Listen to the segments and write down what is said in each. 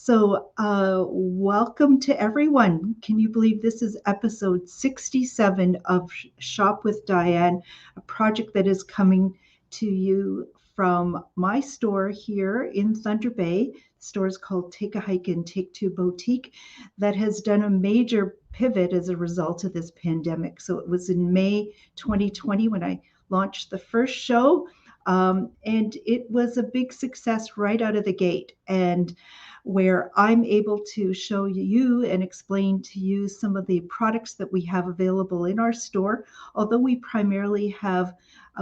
Welcome to everyone. Can you believe this is episode 67 of Shop with Diane, a project that is coming to you from my store here in Thunder Bay. The store is called Take a Hike and Take Two Boutique, that has done a major pivot as a result of this pandemic. So it was in May 2020 when I launched the first show. And it was a big success right out of the gate, and where I'm able to show you and explain to you some of the products that we have available in our store. Although we primarily have,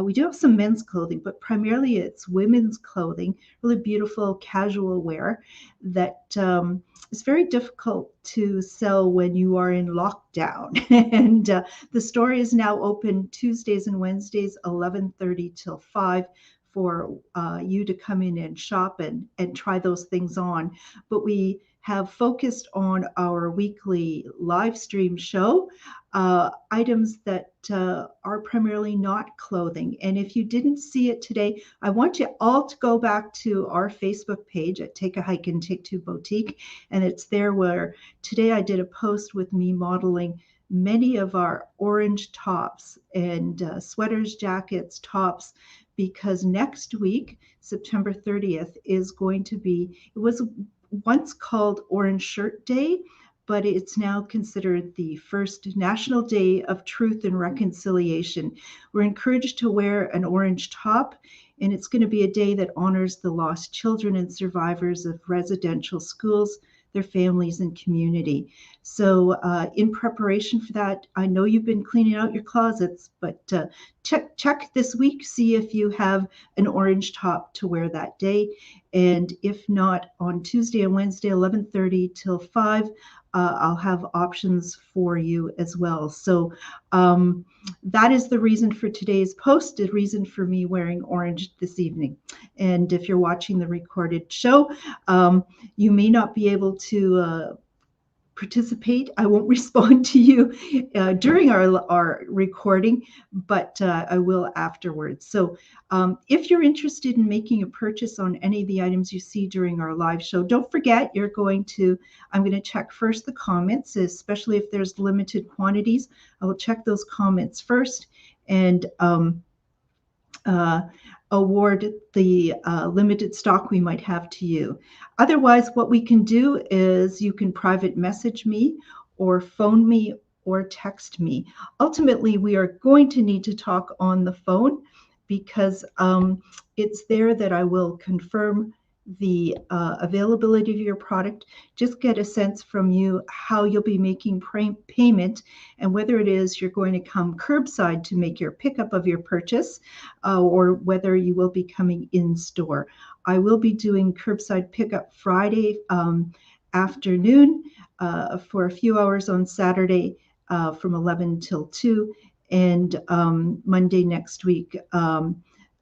we do have some men's clothing, but primarily it's women's clothing, really beautiful casual wear that is very difficult to sell when you are in lockdown. And the store is now open Tuesdays and Wednesdays, 11:30 till 5, for you to come in and shop and try those things on. But we have focused on our weekly live stream show, items that are primarily not clothing. And if you didn't see it today, I want you all to go back to our Facebook page at Take a Hike and Take Two Boutique. And it's there where today I did a post with me modeling many of our orange tops and sweaters, jackets, tops, because next week, September 30th, is going to be, it was once called Orange Shirt Day, but it's now considered the first National Day of Truth and Reconciliation. We're encouraged to wear an orange top, and it's going to be a day that honors the lost children and survivors of residential schools, their families and community. So in preparation for that, I know you've been cleaning out your closets, but check this week, see if you have an orange top to wear that day. And if not, on Tuesday and Wednesday, 11:30 till 5, I'll have options for you as well. So that is the reason for today's post, the reason for me wearing orange this evening. And if you're watching the recorded show, you may not be able to participate. I won't respond to you during our recording, but I will afterwards. So if you're interested in making a purchase on any of the items you see during our live show, don't forget I'm going to check first the comments, especially if there's limited quantities. I will check those comments first and award the limited stock we might have to you. Otherwise, what we can do is you can private message me or phone me or text me. Ultimately, we are going to need to talk on the phone because it's there that I will confirm the availability of your product, just get a sense from you how you'll be making payment and whether it is you're going to come curbside to make your pickup of your purchase or whether you will be coming in store. I will be doing curbside pickup Friday afternoon for a few hours on Saturday from 11 till 2 and Monday next week.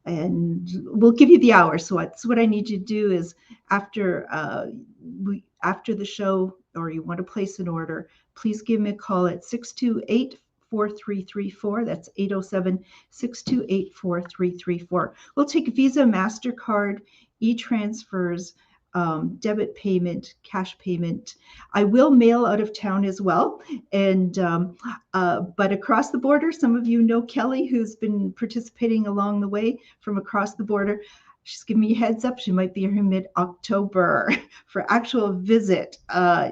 And we'll give you the hours. So what I need you to do is after the show, or you want to place an order, please give me a call at 628-4334. That's 807-628-4334. We'll take Visa, MasterCard, e-transfers, debit payment, cash payment. I will mail out of town as well. And but across the border, some of you know Kelly, who's been participating along the way from across the border. She's giving me a heads up. She might be here mid-October for actual visit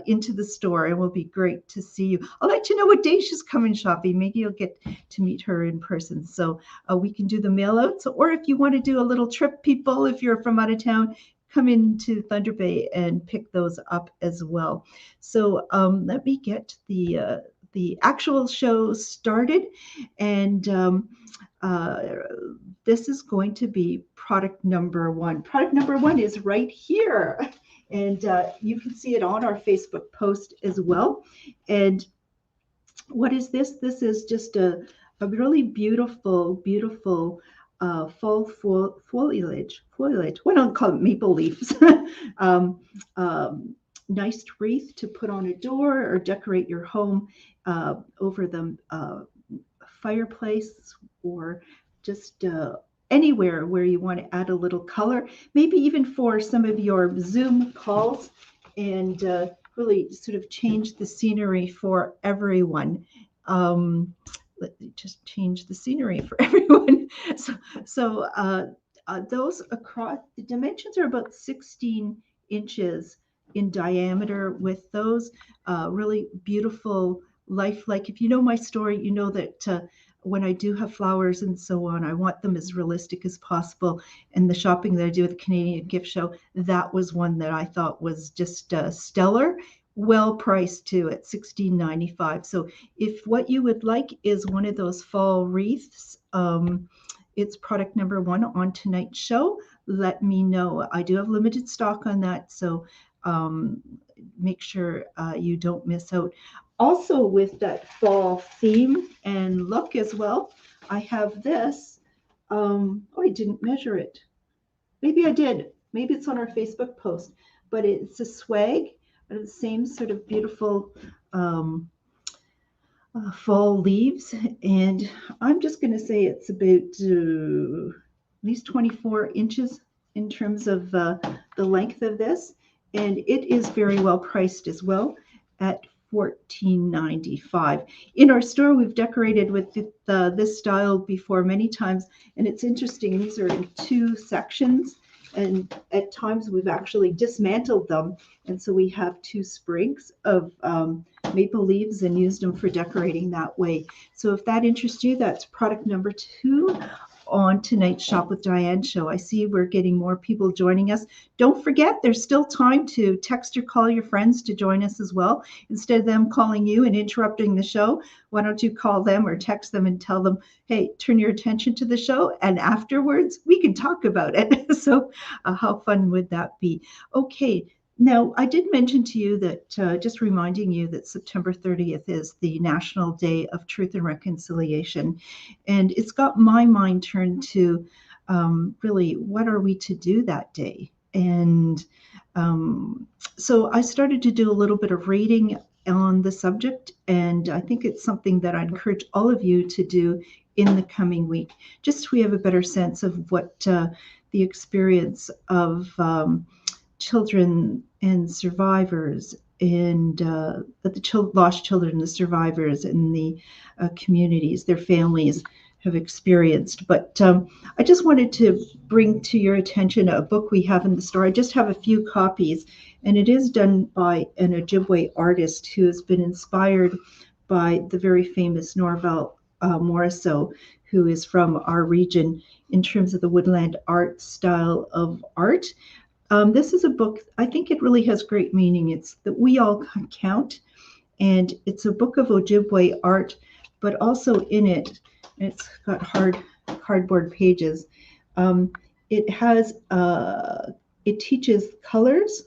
into the store. It will be great to see you. I'll let you know what day she's coming shopping. Maybe you'll get to meet her in person. So we can do the mail outs. Or if you want to do a little trip, people, if you're from out of town, come into Thunder Bay and pick those up as well. So let me get the actual show started. And this is going to be product number one. Product number one is right here. And you can see it on our Facebook post as well. And what is this? This is just a really beautiful fall foliage. Why don't call it maple leaves? Nice wreath to put on a door or decorate your home over the fireplace, or just anywhere where you want to add a little color, maybe even for some of your Zoom calls and really sort of change the scenery for everyone. Let me just change the scenery for everyone. So those across the dimensions are about 16 inches in diameter with those really beautiful lifelike. If you know my story, you know that when I do have flowers and so on, I want them as realistic as possible. And the shopping that I do at the Canadian Gift Show, that was one that I thought was just stellar, well priced too at $16.95. So if what you would like is one of those fall wreaths, it's product number 1 on tonight's show. Let me know. I do have limited stock on that, so make sure you don't miss out. Also, with that fall theme and look as well, I have this. Oh, I didn't measure it. Maybe I did. Maybe it's on our Facebook post, but it's a swag of the same sort of beautiful fall leaves. And I'm just going to say it's about at least 24 inches in terms of the length of this. And it is very well priced as well at $14.95. In our store, we've decorated with this style before many times, and it's interesting. These are in 2 sections, and at times we've actually dismantled them, and so we have 2 sprigs of maple leaves and used them for decorating that way. So if that interests you, that's product number 2 on tonight's Shop with Diane show. I see we're getting more people joining us. Don't forget, there's still time to text or call your friends to join us as well. Instead of them calling you and interrupting the show, why don't you call them or text them and tell them, hey, turn your attention to the show, and afterwards we can talk about it. So how fun would that be? Okay. Now, I did mention to you that, just reminding you that September 30th is the National Day of Truth and Reconciliation. And it's got my mind turned to really, what are we to do that day? And so I started to do a little bit of reading on the subject, and I think it's something that I encourage all of you to do in the coming week, just so we have a better sense of what the experience of children and survivors and the lost children, the survivors, and the communities, their families have experienced. But I just wanted to bring to your attention a book we have in the store. I just have a few copies, and it is done by an Ojibwe artist who has been inspired by the very famous Norval Morrisseau, who is from our region in terms of the woodland art style of art. This is a book, I think it really has great meaning. It's that we all count, and it's a book of Ojibwe art, but also in it, it's got cardboard pages. It teaches colors,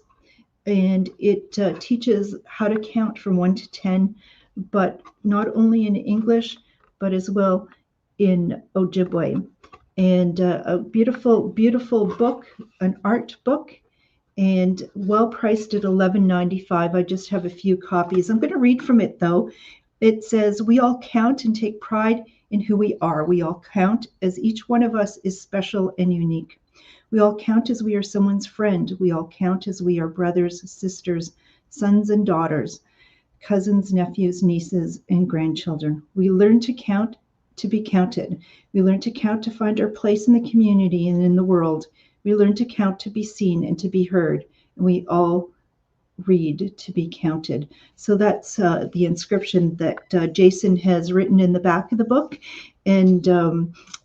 and it teaches how to count from 1 to 10, but not only in English, but as well in Ojibwe. And a beautiful, beautiful book, an art book, and well priced at $11.95. I just have a few copies. I'm going to read from it though. It says, we all count and take pride in who we are. We all count as each one of us is special and unique. We all count as we are someone's friend. We all count as we are brothers, sisters, sons and daughters, cousins, nephews, nieces, and grandchildren. We learn to count to be counted. We learn to count to find our place in the community and in the world. We learn to count to be seen and to be heard. And we all read to be counted. So that's the inscription that Jason has written in the back of the book. And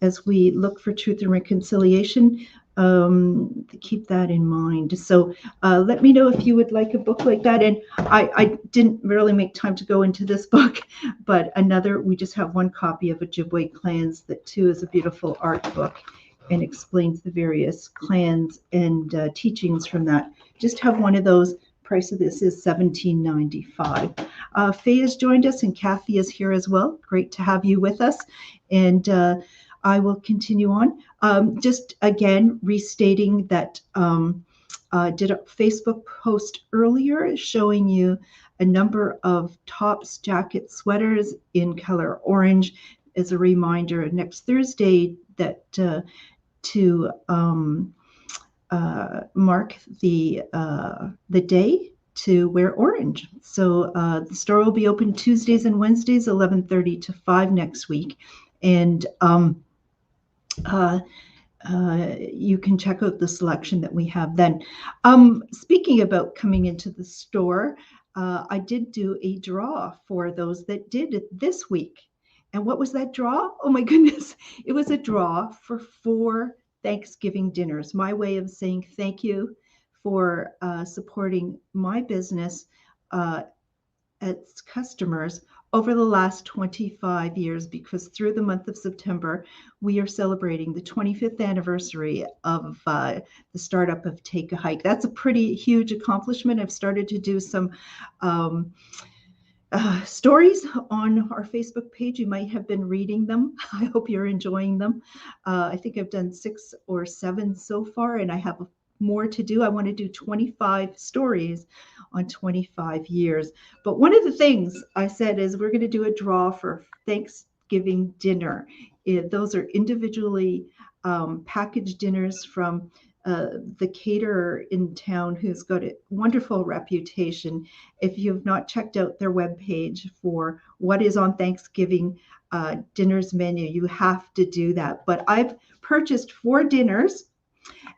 as we look for truth and reconciliation, keep that in mind. So let me know if you would like a book like that. And I didn't really make time to go into this book, but we just have one copy of Ojibwe Clans that too is a beautiful art book and explains the various clans and teachings from that. Just have one of those. Price of this is $17.95. Faye has joined us, and Kathy is here as well. Great to have you with us. And I will continue on. Just again, restating that did a Facebook post earlier showing you a number of tops, jackets, sweaters in color orange as a reminder next Thursday that to mark the day to wear orange. So the store will be open Tuesdays and Wednesdays, 11:30 to 5 next week. And you can check out the selection that we have then. Speaking about coming into the store, I did do a draw for those that did it this week. And what was that draw? Oh my goodness. It was a draw for 4 Thanksgiving dinners. My way of saying thank you for supporting my business as customers over the last 25 years, because through the month of September, we are celebrating the 25th anniversary of the startup of Take a Hike. That's a pretty huge accomplishment. I've started to do some stories on our Facebook page. You might have been reading them. I hope you're enjoying them. I think I've done 6 or 7 so far, and I have more to do. I want to do 25 stories on 25 years. But one of the things I said is we're going to do a draw for Thanksgiving dinner. Those are individually packaged dinners from the caterer in town who's got a wonderful reputation. If you have not checked out their webpage for what is on Thanksgiving dinner's menu, you have to do that. But I've purchased 4 dinners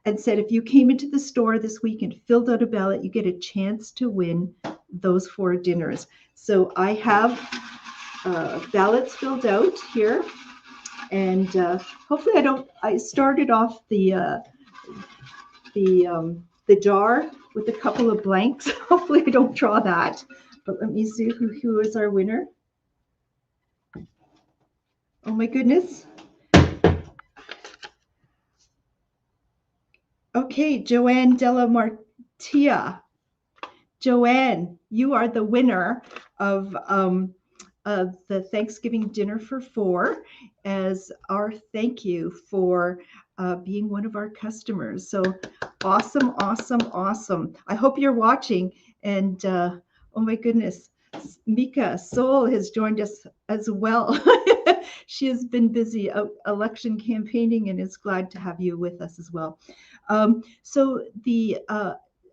and said, if you came into the store this week and filled out a ballot, you get a chance to win those 4 dinners. So I have ballots filled out here, and hopefully I started off the jar with a couple of blanks. Hopefully I don't draw that, but let me see who is our winner. Oh my goodness. Okay, Joanne Della Martia. Joanne, you are the winner of the Thanksgiving dinner for 4 as our thank you for being one of our customers. So awesome, awesome, awesome. I hope you're watching. And oh my goodness, Mika Soul has joined us as well. She has been busy election campaigning and is glad to have you with us as well.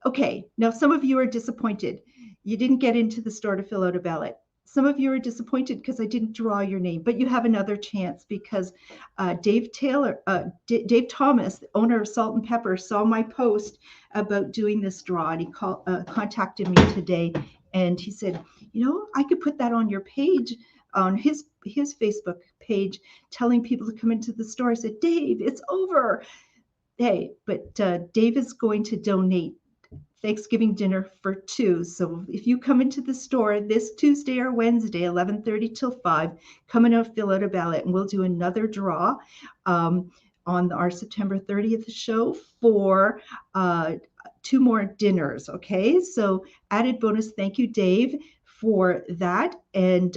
Okay, now some of you are disappointed. You didn't get into the store to fill out a ballot. Some of you are disappointed because I didn't draw your name, but you have another chance because Dave Thomas, the owner of Salt and Pepper, saw my post about doing this draw, and he contacted me today, and he said, I could put that on your page, on his Facebook page, telling people to come into the store. I said, Dave, it's over. Hey, but Dave is going to donate Thanksgiving dinner for 2. So if you come into the store this Tuesday or Wednesday, 11:30 till 5, come in and fill out a ballot, and we'll do another draw on our September 30th show for 2 more dinners. Okay, so added bonus. Thank you, Dave, for that. And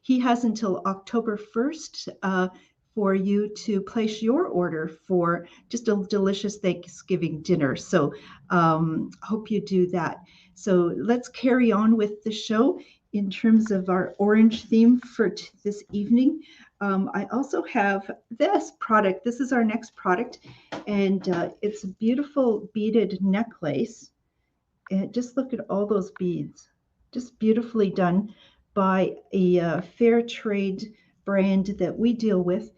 he has until October 1st for you to place your order for just a delicious Thanksgiving dinner. So hope you do that. So let's carry on with the show in terms of our orange theme for this evening. I also have this product. This is our next product, and it's a beautiful beaded necklace. And just look at all those beads, just beautifully done by a fair trade brand that we deal with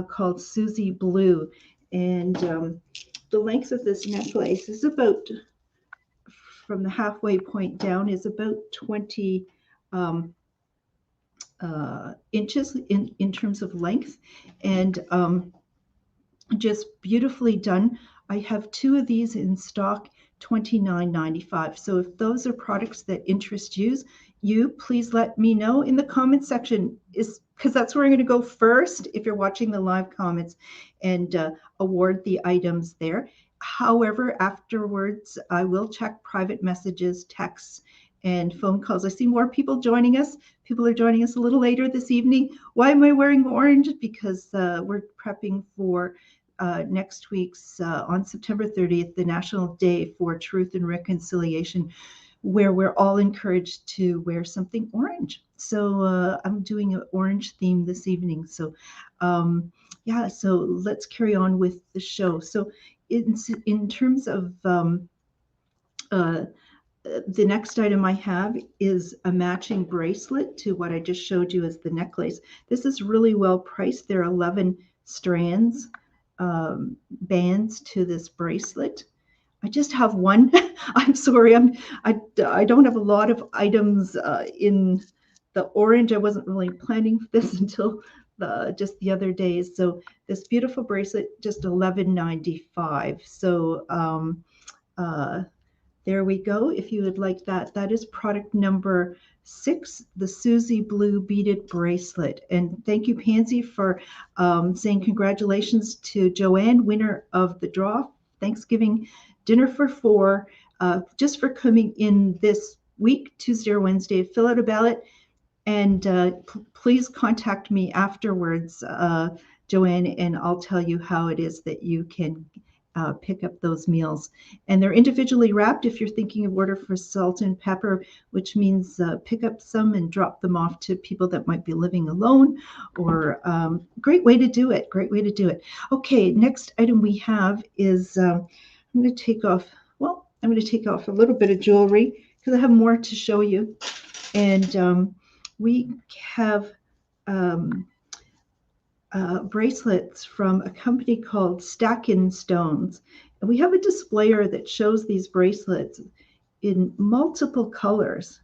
called Susie Blue. And the length of this necklace is about, from the halfway point down, is about 20 inches in terms of length, and just beautifully done. I have 2 of these in stock, $29.95. So if those are products that interest you, please let me know in the comment section, because that's where I'm going to go first if you're watching the live comments, and award the items there. However, afterwards, I will check private messages, texts, and phone calls. I see more people joining us. People are joining us a little later this evening. Why am I wearing orange? Because we're prepping for next week's, on September 30th, the National Day for Truth and Reconciliation, where we're all encouraged to wear something orange. So I'm doing an orange theme this evening. So yeah, so let's carry on with the show. So in terms of Uh, the next item I have is a matching bracelet to what I just showed you as the necklace. This is really well priced. There are 11 strands, bands to this bracelet. I just have one. I'm sorry, I don't have a lot of items in the orange. I wasn't really planning for this until just the other day. So this beautiful bracelet, just $11.95. So uh, there we go. If you would like that, that is product number 6, the Susie Blue beaded bracelet. And thank you, Pansy, for saying congratulations to Joanne, winner of the draw Thanksgiving dinner for 4, just for coming in this week, Tuesday or Wednesday. Fill out a ballot and please contact me afterwards, Joanne, and I'll tell you how it is that you can pick up those meals. And they're individually wrapped if you're thinking of order for salt and pepper, which means pick up some and drop them off to people that might be living alone, or great way to do it. Great way to do it. Okay, next item we have is I'm going to take off, I'm going to take off a little bit of jewelry because I have more to show you. And we have bracelets from a company called Stackin' Stones. And we have a displayer that shows these bracelets in multiple colors,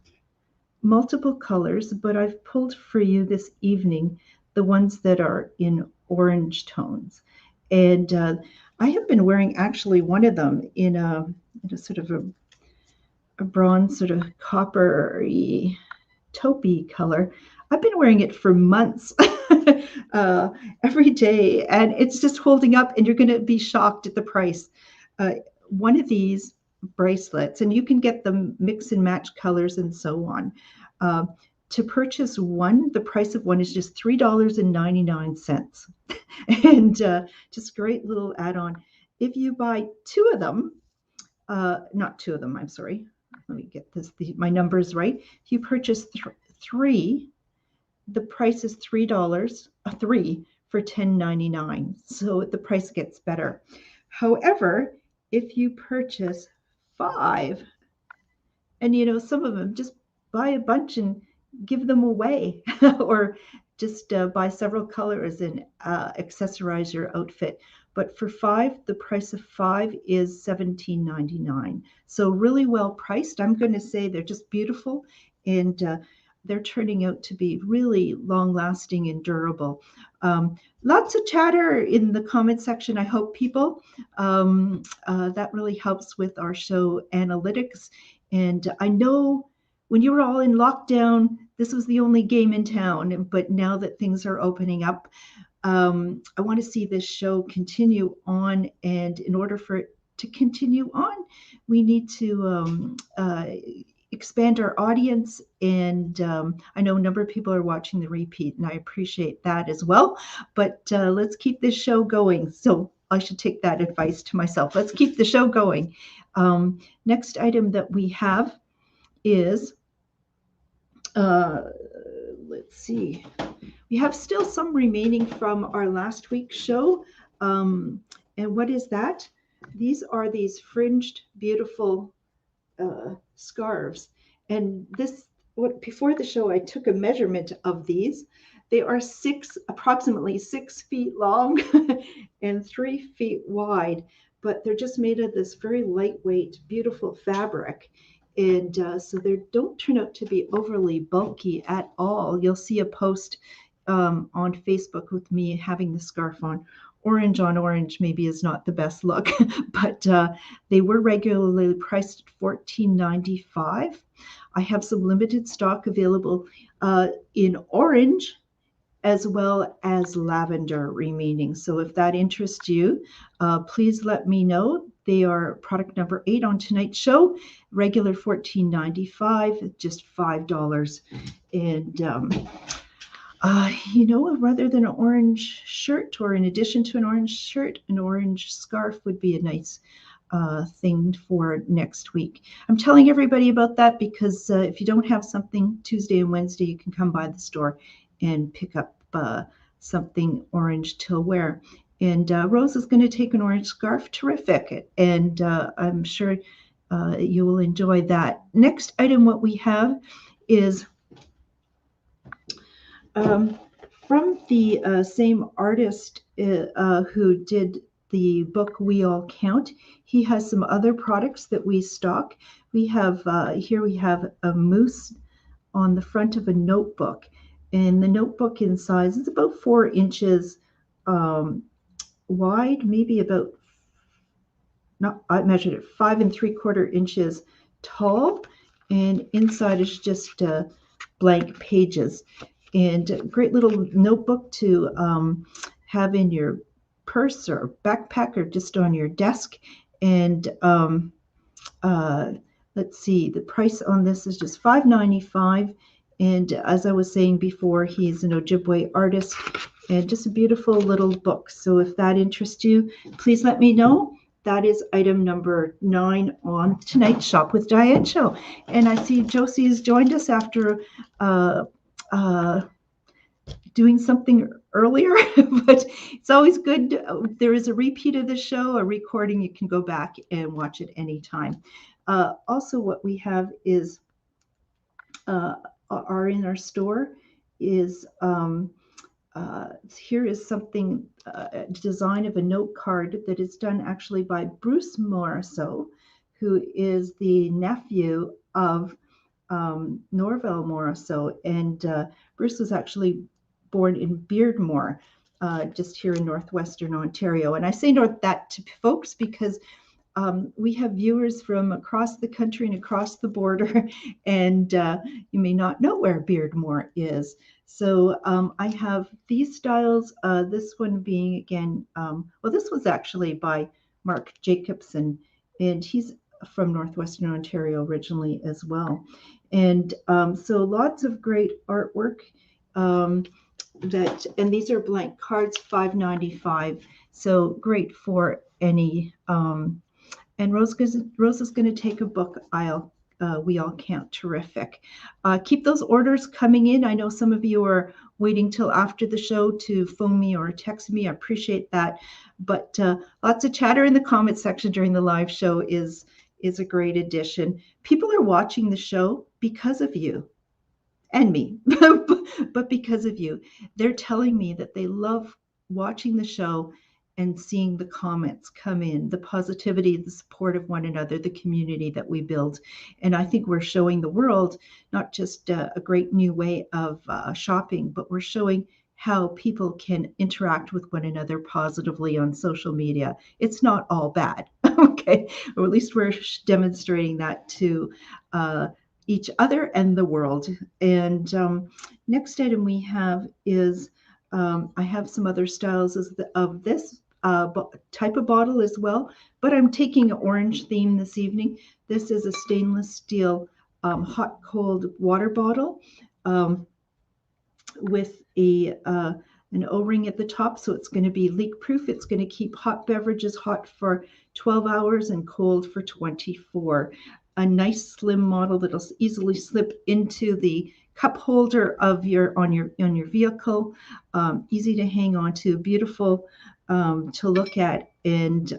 but I've pulled for you this evening the ones that are in orange tones. And I have been wearing actually one of them in a sort of a bronze, sort of coppery, taupey color. I've been wearing it for months, every day, and it's just holding up, and you're going to be shocked at the price. One of these bracelets, and you can get them mix and match colors and so on. To purchase one, the price of one is just $3.99. And just great little add-on. If you buy 2 of them, not 2 of them, I'm sorry. Let me get my numbers right. If you purchase 3, the price is $3, 3 for $10.99. So the price gets better. However, if you purchase 5, and some of them, just buy a bunch and give them away, or just buy several colors and accessorize your outfit. But for 5, the price of 5 is $17.99. So really well priced. I'm going to say they're just beautiful, and they're turning out to be really long-lasting and durable. Lots of chatter in the comment section. I hope people. That really helps with our show analytics. And I know when you were all in lockdown, this was the only game in town. But now that things are opening up, I want to see this show continue on. And in order for it to continue on, we need to expand our audience. And I know a number of people are watching the repeat, and I appreciate that as well. But let's keep this show going. So I should take that advice to myself. Let's keep the show going. Next item that we have is, let's see, we have still some remaining from our last week's show. And what is that? These are these fringed, beautiful scarves. And before the show, I took a measurement of these. They are approximately 6 feet long and 3 feet wide, but they're just made of this very lightweight, beautiful fabric. And so they don't turn out to be overly bulky at all. You'll see a post on Facebook with me having the scarf on. Orange on orange maybe is not the best look, but they were regularly priced at $14.95. I have some limited stock available in orange as well as lavender remaining. So if that interests you, please let me know. They are product number 8 on tonight's show. Regular $14.95, just $5. And rather than an orange shirt, or in addition to an orange shirt, an orange scarf would be a nice thing for next week. I'm telling everybody about that because if you don't have something Tuesday and Wednesday, you can come by the store and pick up something orange to wear. And Rose is going to take an orange scarf. Terrific. And I'm sure you will enjoy that. Next item, what we have is from the same artist who did the book We All Count. He has some other products that we stock. We have here we have a moose on the front of a notebook, and the notebook in size is about 4 inches wide, maybe about, not, I measured it 5 3/4 inches tall, and inside is just blank pages. And a great little notebook to have in your purse or backpack or just on your desk. And let's see, the price on this is just $5.95. And as I was saying before, he's an Ojibwe artist, and just a beautiful little book. So if that interests you, please let me know. That is item number 9 on tonight's Shop with Diane show. And I see Josie has joined us after doing something earlier, but it's always good. There is a repeat of the show, a recording. You can go back and watch it anytime. Also, what we have is are in our store is here is something, design of a note card that is done actually by Bruce Morrisseau, who is the nephew of Norvell Morrisseau. And Bruce was actually born in Beardmore, just here in northwestern Ontario. And I say that to folks because we have viewers from across the country and across the border, and you may not know where Beardmore is. So I have these styles, this one being again, well, this was actually by Mark Jacobson, and he's from northwestern Ontario originally as well. And so lots of great artwork and these are blank cards, $5.95. So great for any, and Rose is going to take a book. We All Count. Terrific. Keep those orders coming in. I know some of you are waiting till after the show to phone me or text me. I appreciate that. But lots of chatter in the comment section during the live show is a great addition. People are watching the show because of you and me, but because of you. They're telling me that they love watching the show and seeing the comments come in, the positivity, the support of one another, the community that we build. And I think we're showing the world not just a great new way of shopping, but we're showing how people can interact with one another positively on social media. It's not all bad, okay? Or at least we're demonstrating that to each other and the world. And next item we have is, I have some other styles of this type of bottle as well, but I'm taking an orange theme this evening. This is a stainless steel hot cold water bottle with an O-ring at the top, so it's going to be leak proof. It's going to keep hot beverages hot for 12 hours and cold for 24. A nice slim model that'll easily slip into the cup holder of on your vehicle. Easy to hang on to, beautiful to look at, and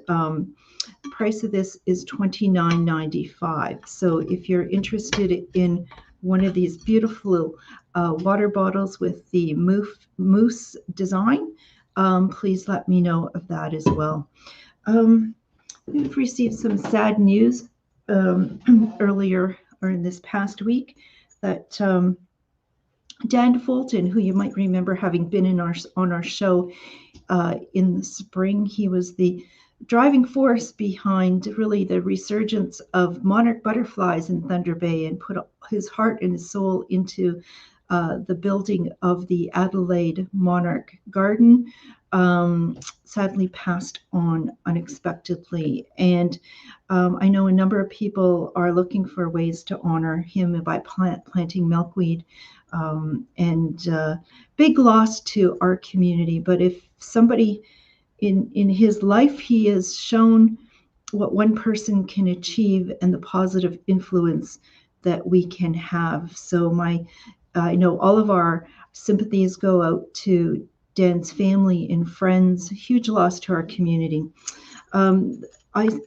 price of this is $29.95. So if you're interested in one of these beautiful water bottles with the moose design, please let me know of that as well. We've received some sad news earlier or in this past week that Dan Fulton, who you might remember having been on our show in the spring, he was the driving force behind really the resurgence of monarch butterflies in Thunder Bay, and put his heart and his soul into the building of the Adelaide Monarch Garden. Sadly passed on unexpectedly. And I know a number of people are looking for ways to honor him by planting milkweed. And big loss to our community. But if somebody in his life, he has shown what one person can achieve and the positive influence that we can have. So I know all of our sympathies go out to Dan's family and friends. Huge loss to our community. I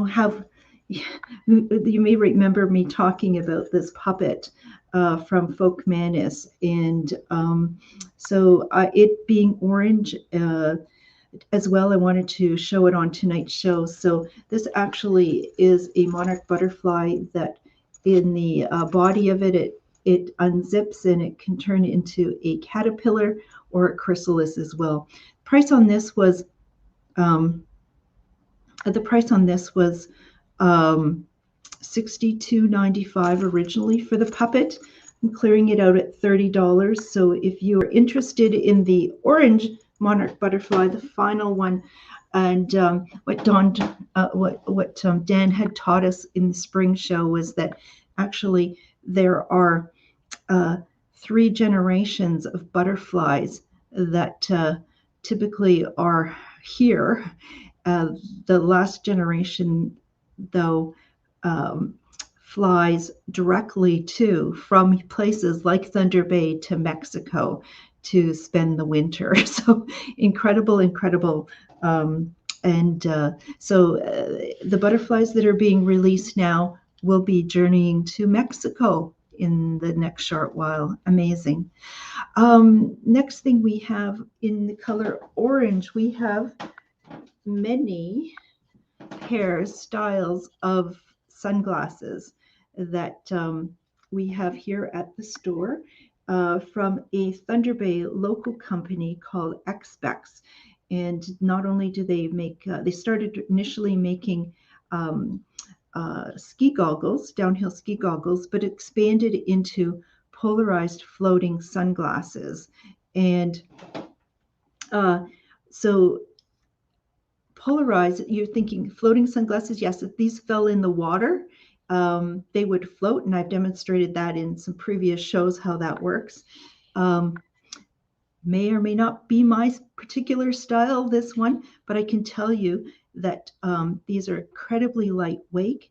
have You may remember me talking about this puppet from Folk Manis, and so it being orange as well, I wanted to show it on tonight's show. So this actually is a Monarch Butterfly that in the body of it unzips and it can turn into a caterpillar or a chrysalis as well. Price on this was um, the price on this was $62.95 originally for the puppet. I'm clearing it out at $30. So if you are interested in the orange Monarch Butterfly, the final one, and what Dan had taught us in the spring show was that actually there are 3 generations of butterflies that typically are here. The last generation, though, flies directly from places like Thunder Bay to Mexico to spend the winter. So incredible. So the butterflies that are being released now will be journeying to Mexico in the next short while. Amazing. Next thing we have in the color orange, we have many styles of sunglasses that we have here at the store from a Thunder Bay local company called Expex. And not only do they make, they started initially making ski goggles, downhill ski goggles, but expanded into polarized floating sunglasses. And so polarized, you're thinking floating sunglasses. Yes, if these fell in the water, they would float. And I've demonstrated that in some previous shows, how that works. May or may not be my particular style, this one, but I can tell you that these are incredibly lightweight.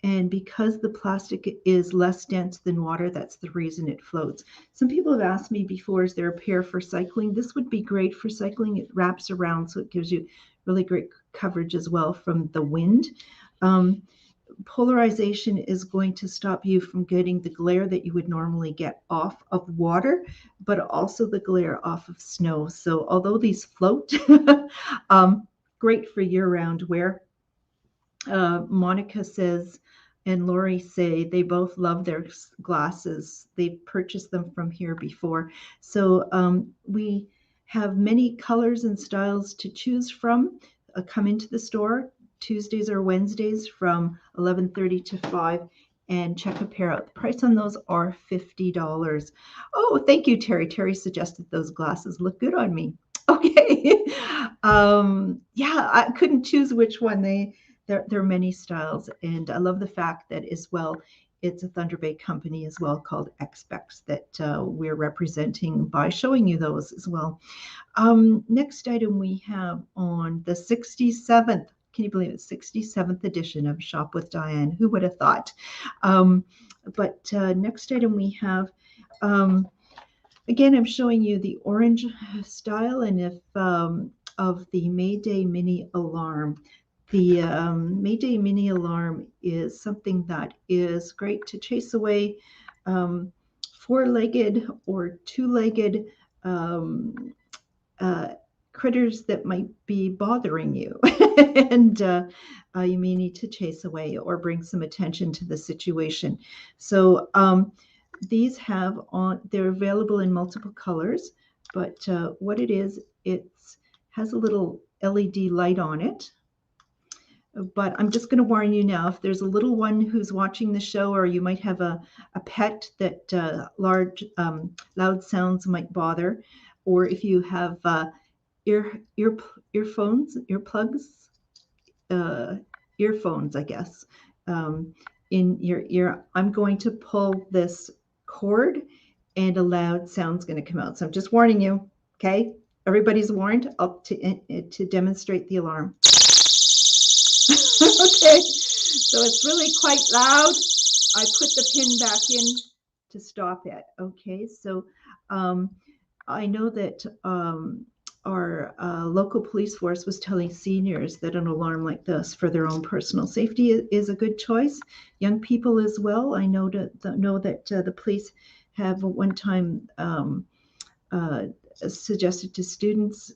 And because the plastic is less dense than water, that's the reason it floats. Some people have asked me before, is there a pair for cycling? This would be great for cycling. It wraps around, so it gives you really great coverage as well from the wind. Polarization is going to stop you from getting the glare that you would normally get off of water, but also the glare off of snow. So although these float, great for year-round wear. Monica says, and Lori say they both love their glasses. They purchased them from here before. So we have many colors and styles to choose from. Come into the store Tuesdays or Wednesdays from 11:30 to 5 and check a pair out. The price on those are $50. Oh, thank you, Terry. Terry suggested those glasses look good on me. Okay. Yeah, I couldn't choose which one. There are many styles, and I love the fact that as well, it's a Thunder Bay company as well called Expex that we're representing by showing you those as well. Next item we have on the 67th, can you believe it, 67th edition of Shop with Diane. Who would have thought? But next item we have, again, I'm showing you the orange style, and if of the Mayday mini alarm. The Mayday mini alarm is something that is great to chase away four-legged or two-legged critters that might be bothering you. And you may need to chase away or bring some attention to the situation. So these have they're available in multiple colors, but what it is, it has a little LED light on it. But I'm just going to warn you now, if there's a little one who's watching the show, or you might have a pet that loud sounds might bother, or if you have earphones, earphones, I guess, in your ear, I'm going to pull this cord and a loud sound's going to come out. So I'm just warning you, okay? Everybody's warned up to demonstrate the alarm. Okay, so it's really quite loud. I put the pin back in to stop it. Okay, so I know that our local police force was telling seniors that an alarm like this for their own personal safety is a good choice. Young people as well. I know that the police have at one time uh, suggested to students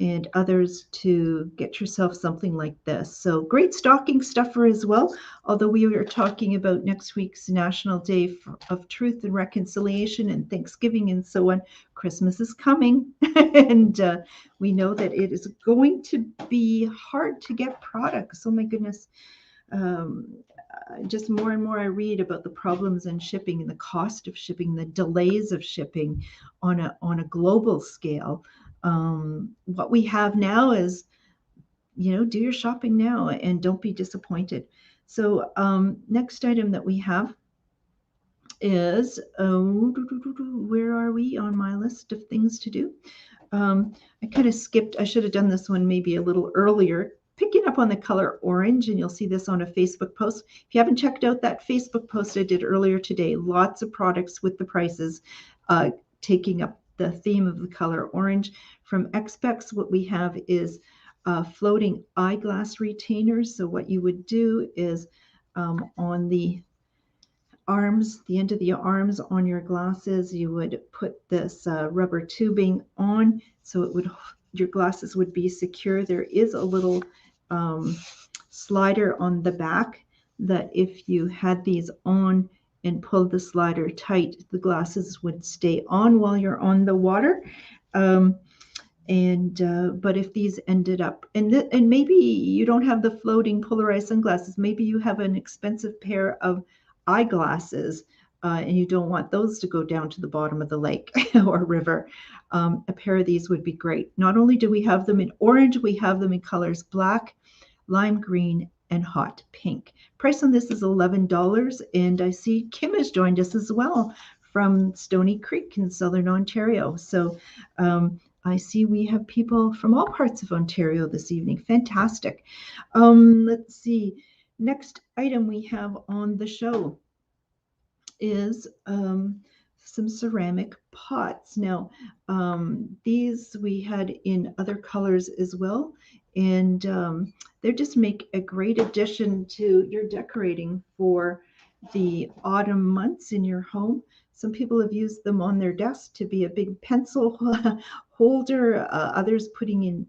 and others to get yourself something like this. So great stocking stuffer as well. Although we are talking about next week's National Day of Truth and Reconciliation and Thanksgiving and so on, Christmas is coming. And we know that it is going to be hard to get products. Oh my goodness. Just more and more I read about the problems in shipping and the cost of shipping, the delays of shipping on a global scale. What we have now is, do your shopping now and don't be disappointed. So next item that we have is, where are we on my list of things to do? I kind of skipped. I should have done this one maybe a little earlier. Picking up on the color orange, and you'll see this on a Facebook post. If you haven't checked out that Facebook post I did earlier today, lots of products with the prices taking up the theme of the color orange. From Expex, what we have is floating eyeglass retainers. So what you would do is on the arms, the end of the arms on your glasses, you would put this rubber tubing on, so your glasses would be secure. There is a little slider on the back that if you had these on and pulled the slider tight, the glasses would stay on while you're on the water. But if these ended up, and maybe you don't have the floating polarized sunglasses, maybe you have an expensive pair of eyeglasses and you don't want those to go down to the bottom of the lake or river. A pair of these would be great. Not only do we have them in orange, we have them in colors black, lime green, and hot pink. Price on this is $11, and I see Kim has joined us as well from Stony Creek in Southern Ontario. So I see we have people from all parts of Ontario this evening. Fantastic. Let's see. Next item we have on the show is some ceramic pots. Now, these we had in other colors as well, and they just make a great addition to your decorating for the autumn months in your home. Some people have used them on their desk to be a big pencil holder, others putting in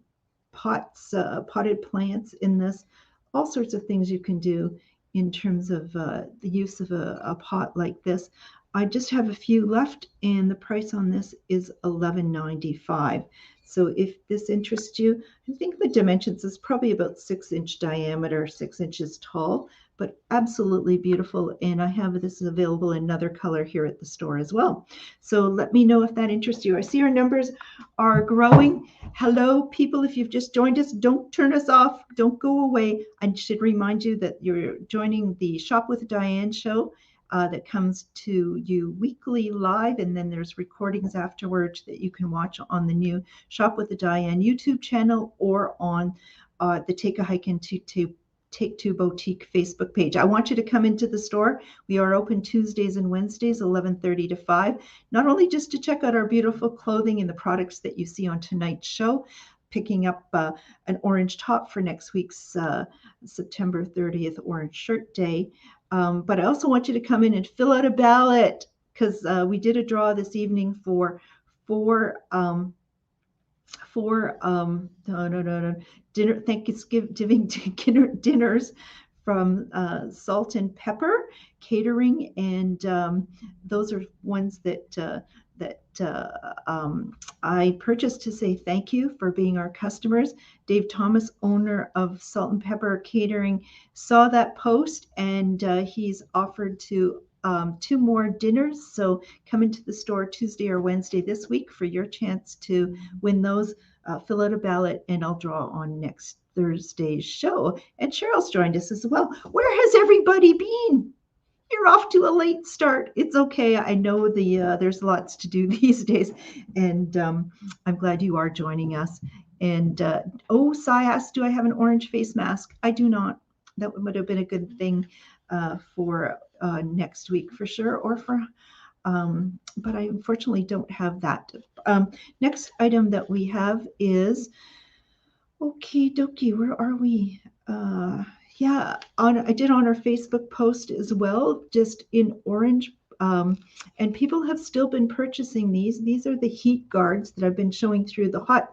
pots, potted plants in this. All sorts of things you can do in terms of the use of a pot like this. I just have a few left, and the price on this is $11.95. So if this interests you, I think the dimensions is probably about 6-inch diameter, 6 inches tall, but absolutely beautiful. And I have this available in another color here at the store as well. So let me know if that interests you. I see our numbers are growing. Hello, people. If you've just joined us, don't turn us off. Don't go away. I should remind you that you're joining the Shop with Diane show that comes to you weekly live, and then there's recordings afterwards that you can watch on the new Shop with the Diane YouTube channel or on the Take a Hike into Take Two Boutique Facebook page. I want you to come into the store. We are open Tuesdays and Wednesdays, 11:30 to 5, not only just to check out our beautiful clothing and the products that you see on tonight's show, picking up an orange top for next week's September 30th Orange Shirt Day. But I also want you to come in and fill out a ballot, because we did a draw this evening for four dinner Thanksgiving dinners from Salt and Pepper Catering, and those are ones that I purchased to say thank you for being our customers. Dave Thomas, owner of Salt and Pepper Catering, saw that post, and he's offered to 2 more dinners. So come into the store Tuesday or Wednesday this week for your chance to win those. Fill out a ballot, and I'll draw on next Thursday's show. And Cheryl's joined us as well. Where has everybody been? You're off to a late start. It's okay. I know there's lots to do these days, and I'm glad you are joining us. And Sai asked, do I have an orange face mask? I do not. That would have been a good thing for next week for sure, or for but I unfortunately don't have that. Next item that we have is, okie dokie, where are we? Yeah, I did on our Facebook post as well, just in orange. And people have still been purchasing these. These are the heat guards that I've been showing through the hot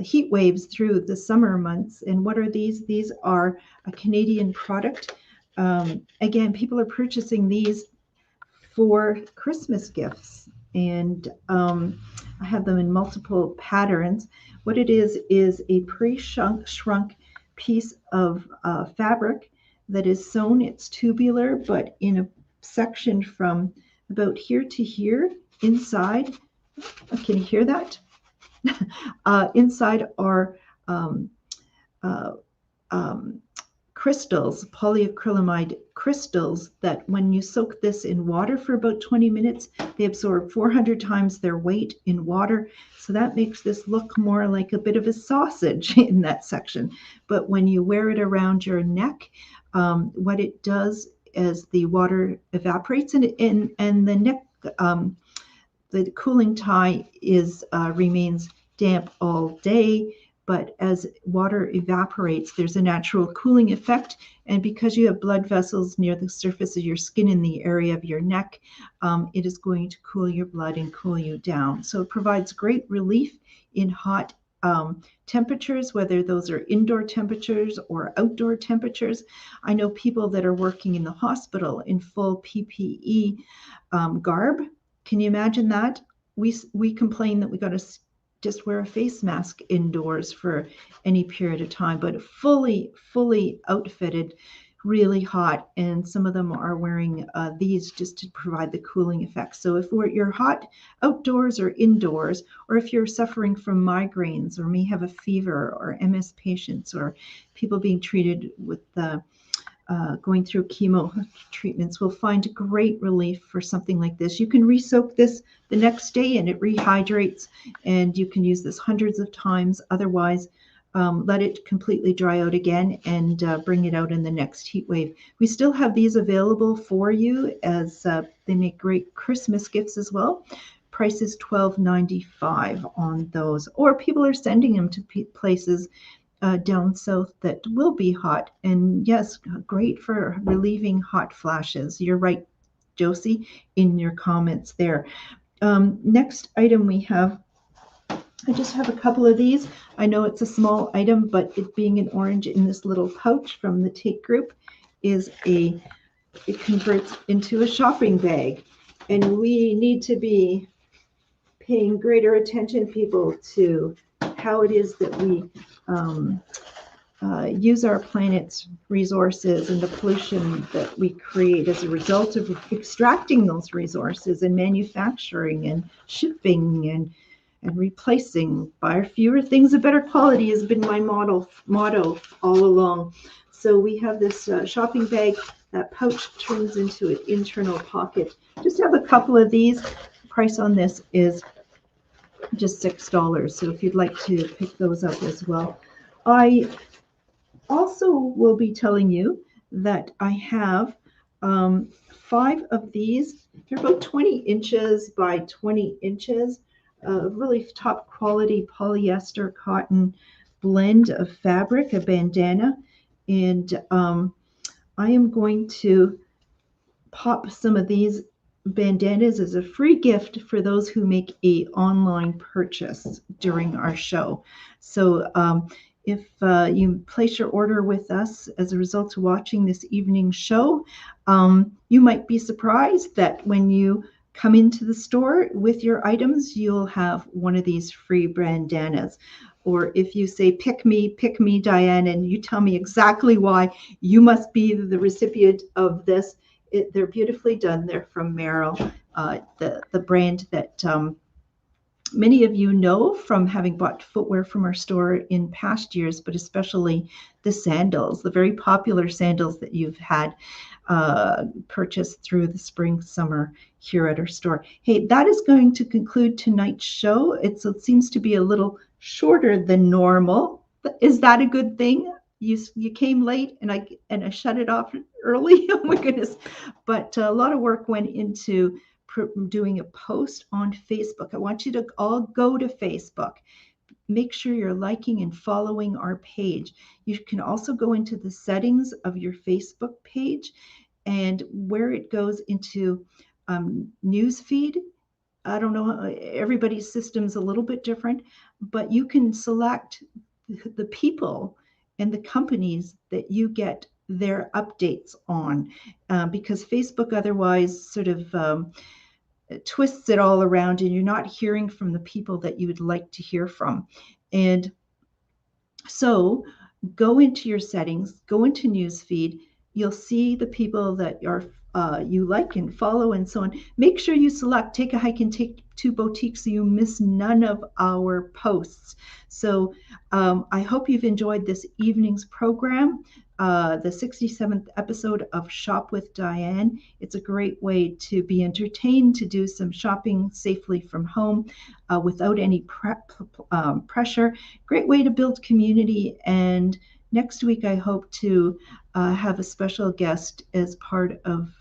heat waves through the summer months. And what are these? These are a Canadian product. Again, people are purchasing these for Christmas gifts, and I have them in multiple patterns. What it is a pre-shrunk piece of fabric that is sewn. It's tubular, but in a section from about here to here inside. Can you hear that? Inside are uh, um, crystals, polyacrylamide crystals, that when you soak this in water for about 20 minutes, they absorb 400 times their weight in water. So that makes this look more like a bit of a sausage in that section. But when you wear it around your neck, what it does is the water evaporates, and the neck, the cooling tie remains damp all day. But as water evaporates, there's a natural cooling effect. And because you have blood vessels near the surface of your skin in the area of your neck, it is going to cool your blood and cool you down. So it provides great relief in hot temperatures, whether those are indoor temperatures or outdoor temperatures. I know people that are working in the hospital in full PPE garb. Can you imagine that? We complain that we got to just wear a face mask indoors for any period of time, but fully outfitted, really hot. And some of them are wearing these just to provide the cooling effect. So if you're hot outdoors or indoors, or if you're suffering from migraines or may have a fever, or MS patients, or people being treated with going through chemo treatments, will find great relief for something like this. You can re-soak this the next day and it rehydrates, and you can use this hundreds of times. Otherwise, let it completely dry out again and bring it out in the next heat wave. We still have these available for you, as they make great Christmas gifts as well. Price is $12.95 on those, or people are sending them to places down south that will be hot. And yes, great for relieving hot flashes. You're right, Josie, in your comments there. Next item we have, I just have a couple of these. I know it's a small item, but it being an orange in this little pouch from the Take Group it converts into a shopping bag. And we need to be paying greater attention, people, to how it is that we use our planet's resources and the pollution that we create as a result of extracting those resources and manufacturing and shipping and replacing. Buy fewer things of better quality has been my motto all along. So we have this shopping bag. That pouch turns into an internal pocket. Just have a couple of these. The price on this is just $6. So if you'd like to pick those up as well. I also will be telling you that I have 5 of these. They're about 20 inches by 20 inches. Really top quality polyester cotton blend of fabric, a bandana. And I am going to pop some of these bandanas as a free gift for those who make a online purchase during our show. So if you place your order with us as a result of watching this evening's show, you might be surprised that when you come into the store with your items, you'll have one of these free bandanas. Or if you say, pick me, Diane, and you tell me exactly why you must be the recipient of this. They're beautifully done. They're from Merrill, the brand that many of you know from having bought footwear from our store in past years, but especially the sandals, the very popular sandals that you've had purchased through the spring, summer here at our store. Hey, that is going to conclude tonight's show. It seems to be a little shorter than normal. Is that a good thing? you came late and I shut it off early. Oh my goodness. But a lot of work went into doing a post on Facebook. I want you to all go to Facebook. Make sure you're liking and following our page. You can also go into the settings of your Facebook page, and where it goes into news feed. I don't know, everybody's system's a little bit different, but you can select the people and the companies that you get their updates on, because Facebook otherwise sort of twists it all around and you're not hearing from the people that you would like to hear from. And so go into your settings, go into newsfeed. You'll see the people that are you like and follow and so on. Make sure you select Take a Hike and Take Two Boutiques so you miss none of our posts. So I hope you've enjoyed this evening's program, the 67th episode of Shop with Diane. It's a great way to be entertained, to do some shopping safely from home without any pressure. Great way to build community. And next week, I hope to have a special guest as part of,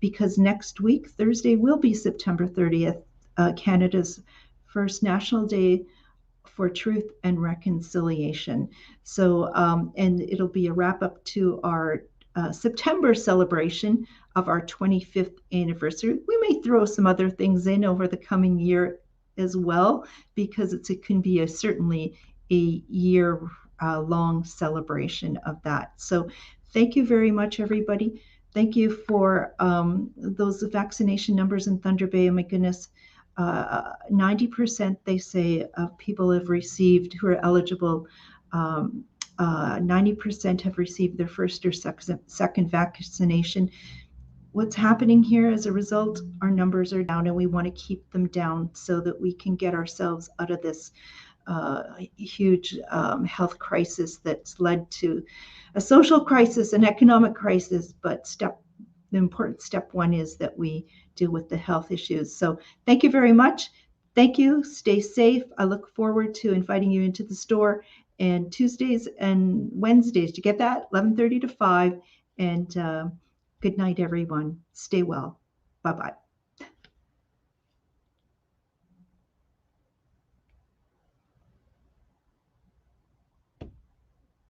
because next week, Thursday, will be September 30th, Canada's first National Day for Truth and Reconciliation. So, and it'll be a wrap up to our September celebration of our 25th anniversary. We may throw some other things in over the coming year as well, because it can be certainly a year long celebration of that. So thank you very much, everybody. Thank you for those vaccination numbers in Thunder Bay. Oh my goodness. 90% they say of people have received who are eligible. 90% have received their first or second vaccination. What's happening here as a result, our numbers are down, and we want to keep them down so that we can get ourselves out of this huge health crisis that's led to a social crisis, an economic crisis. But the important step one is that we deal with the health issues. So thank you very much. Thank you. Stay safe. I look forward to inviting you into the store and Tuesdays and Wednesdays to get that 11:30 to 5. And good night, everyone. Stay well. Bye-bye.